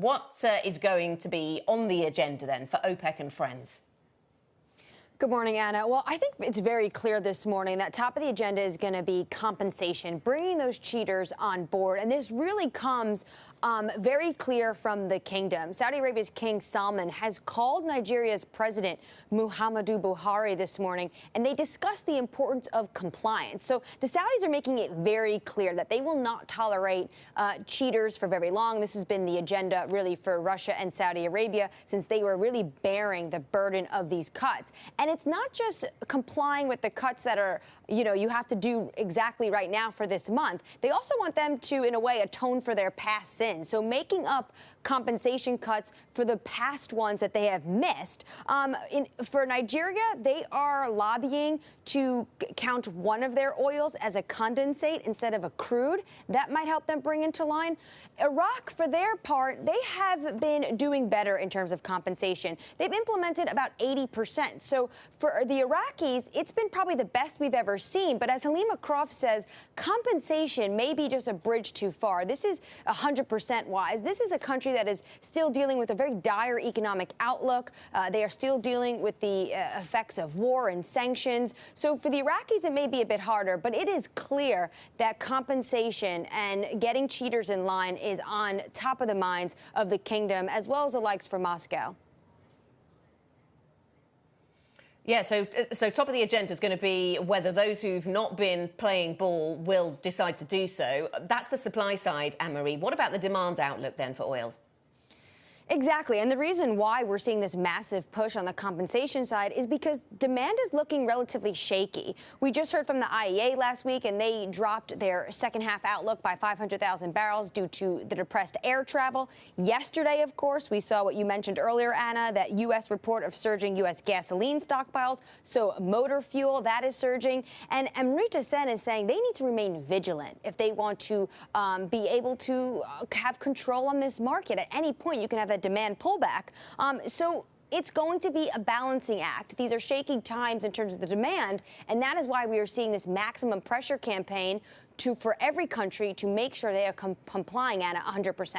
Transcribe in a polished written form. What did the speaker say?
what is going to be on the agenda then for OPEC and friends? Good morning, Anna. Well, I think it's very clear this morning that top of the agenda is going to be compensation, bringing those cheaters on board. And this really comes very clear from the kingdom. Saudi Arabia's King Salman has called Nigeria's President Muhammadu Buhari this morning, and they discussed the importance of compliance. So the Saudis are making it very clear that they will not tolerate cheaters for very long. This has been the agenda really for Russia and Saudi Arabia since they were really bearing the burden of these cuts. And it's not just complying with the cuts that are, you have to do exactly right now for this month. They also want them to, in a way, atone for their past sins. So making up compensation cuts for the past ones that they have missed. For Nigeria, they are lobbying to count one of their oils as a condensate instead of a crude. That might help them bring into line. Iraq, for their part, they have been doing better in terms of compensation. They've implemented about 80%. So for the Iraqis, it's been probably the best we've ever seen. But as Halima Croft says, compensation may be just a bridge too far. This is 100% wise. This is a country that is still dealing with a very dire economic outlook. They are still dealing with the effects of war and sanctions. So for the Iraqis, it may be a bit harder, but it is clear that compensation and getting cheaters in line is on top of the minds of the kingdom, as well as the likes for Moscow. Yeah, so top of the agenda is going to be whether those who've not been playing ball will decide to do so. That's the supply side, Annmarie. What about the demand outlook then for oil? Exactly. And the reason why we're seeing this massive push on the compensation side is because demand is looking relatively shaky. We just heard from the IEA last week, and they dropped their second half outlook by 500,000 barrels due to the depressed air travel. Yesterday, of course, we saw what you mentioned earlier, Anna, that U.S. report of surging U.S. gasoline stockpiles. So motor fuel, that is surging. And Amrita Sen is saying they need to remain vigilant if they want to be able to have control on this market. At any point, you can have a demand pullback. So it's going to be a balancing act. These are shaky times in terms of the demand, and that is why we are seeing this maximum pressure campaign for every country to make sure they are complying at 100%.